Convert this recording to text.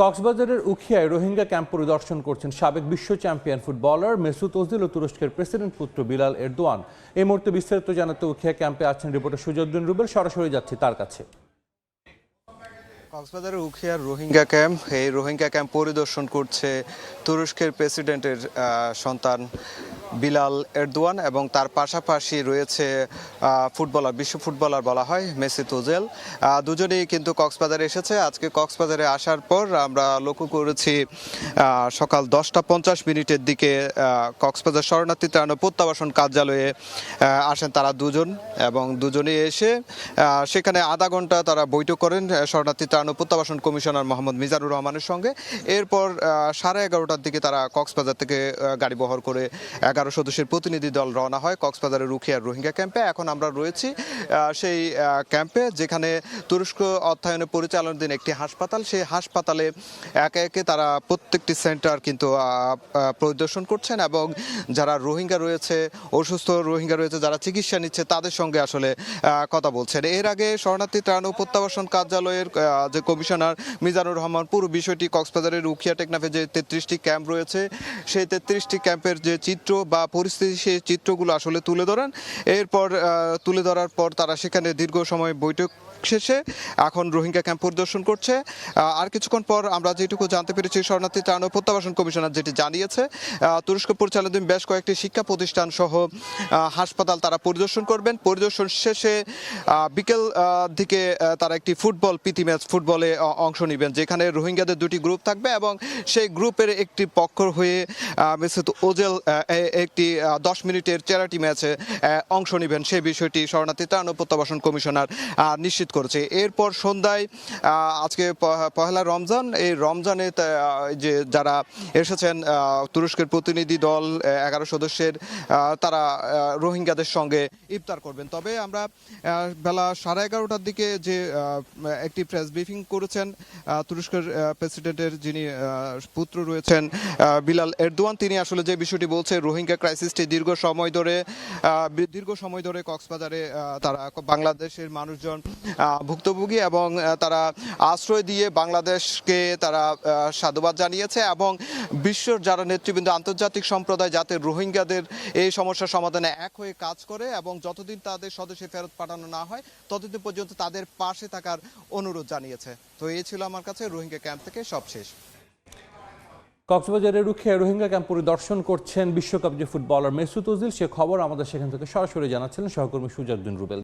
কক্সবাজারের উখিয়ায় রোহিঙ্গা ক্যাম্প পরিদর্শন করছেন সাবেক বিশ্ব চ্যাম্পিয়ন ফুটবলার মেসুত ওজিল ও তুরস্কের প্রেসিডেন্ট পুত্র বিলাল এরদোয়ান। এই মুহূর্তে বিস্তারিত জানাতে উখিয়া ক্যাম্পে আছেন রিপোর্টার সুজউদ্দিন রুবেল। সরাসরি যাচ্ছি তার কাছে। কক্সবাজারের উখিয়ার রোহিঙ্গা ক্যাম্প, এই রোহিঙ্গা ক্যাম্প পরিদর্শন করছে তুরস্কের প্রেসিডেন্টের সন্তান বিলাল এরদোয়ান এবং তার পাশাপাশি রয়েছে ফুটবলার, বিশ্ব ফুটবলার বলা হয় মেসুত ওজিল। দুজনেই কিন্তু কক্সবাজারে এসেছে। আজকে কক্সবাজারে আসার পর আমরা লক্ষ্য করেছি সকাল 10:50 দিকে কক্সবাজার শরণার্থী ত্রাণ ও প্রত্যাবাসন কার্যালয়ে আসেন তারা দুজন, এবং দুজনেই এসে সেখানে আধা ঘন্টা তারা বৈঠক করেন শরণার্থী ত্রাণ ও প্রত্যাবাসন কমিশনার মোহাম্মদ মিজানুর রহমানের সঙ্গে। এরপর 11:30টার দিকে তারা কক্সবাজার থেকে গাড়ি বহর করে 11 সদস্যের প্রতিনিধি দল রওনা হয় কক্সবাজারের উখিয়ার রোহিঙ্গা ক্যাম্পে। এখন আমরা রয়েছি সেই ক্যাম্পে, যেখানে তুরস্ক অর্থায়নে পরিচালনাধীন একটি হাসপাতাল। সেই হাসপাতালে একে একে তারা প্রত্যেকটি সেন্টার কিন্তু পরিদর্শন করছেন এবং যারা রোহিঙ্গা রয়েছে, অসুস্থ রোহিঙ্গা রয়েছে, যারা চিকিৎসা নিচ্ছে তাদের সঙ্গে আসলে কথা বলছেন। এর আগে শরণার্থী ত্রাণ ও প্রত্যাবাসন কার্যালয়ের যে কমিশনার মিজানুর রহমান পুরো বিষয়টি কক্সবাজারের উখিয়া টেকনাফে যে 33টি ক্যাম্প রয়েছে সেই 33টি ক্যাম্পের যে চিত্র বা পরিস্থিতি, সেই চিত্রগুলো আসলে তুলে ধরেন। এরপর তুলে ধরার পর তারা সেখানে দীর্ঘ সময় বৈঠক শেষে এখন রোহিঙ্গা ক্যাম্প পরিদর্শন করছে। আর কিছুক্ষণ পর আমরা যেটুকু জানতে পেরেছি, শরণার্থী ত্রাণ ও প্রত্যাবাসন কমিশনার যেটি জানিয়েছে, তুরস্ক পরিচালনাধীন বেশ কয়েকটি শিক্ষা প্রতিষ্ঠান সহ হাসপাতাল তারা পরিদর্শন করবেন। পরিদর্শন শেষে বিকেল দিকে তারা একটি প্রীতি ম্যাচ ফুটবলে অংশ নেবেন, যেখানে রোহিঙ্গাদের দুটি গ্রুপ থাকবে এবং সেই গ্রুপের একটি পক্ষ হয়ে মেসুত ওজিল একটি 10 মিনিটের চ্যারিটি ম্যাচে অংশ নেবেন। সেই বিষয়টি শরণার্থী ত্রাণ ও প্রত্যাবাসন কমিশনার নিশ্চিত করেছে। এরপর সন্ধ্যায় আজকে পহেলা রমজান, এই রমজানে যে যারা এসেছেন তুরস্কের প্রতিনিধি দল 11 সদস্যের, তারা রোহিঙ্গাদের সঙ্গে ইফতার করবেন। তবে আমরা বেলা 11:30টার দিকে যে একটি প্রেস ব্রিফিং করেছেন তুরস্কের প্রেসিডেন্টের যিনি পুত্র রয়েছেন বিলাল এরদোয়ান, তিনি আসলে যে বিষয়টি বলছে, রোহিঙ্গা ক্রাইসিসটি দীর্ঘ সময় ধরে কক্সবাজারে তারা বাংলাদেশের মানুষজন ভুক্তভোগী এবং তারা আশ্রয় দিয়ে বাংলাদেশকে তারা সাধুবাদ জানিয়েছে এবং বিশ্বর যারা নেতৃবৃন্দ, আন্তর্জাতিক সম্প্রদায় যাতে রোহিঙ্গাদের এই সমস্যার সমাধানে এক হয়ে কাজ করে এবং যতদিন তাদের স্বদেশে ফেরত পাঠানো না হয় ততদিন পর্যন্ত তাদের পাশে থাকার অনুরোধ জানিয়েছে। তো এই ছিল আমার কাছে রোহিঙ্গা ক্যাম্প থেকে সবশেষ। কক্সবাজারের উখিয়ায় রোহিঙ্গা ক্যাম্প পরিদর্শন করছেন বিশ্বকাপ যে ফুটবলার মেসুত ওজিল, সে খবর আমাদের সেখান থেকে সরাসরি জানাচ্ছিলেন সহকর্মী সুজউদ্দিন রুবেল।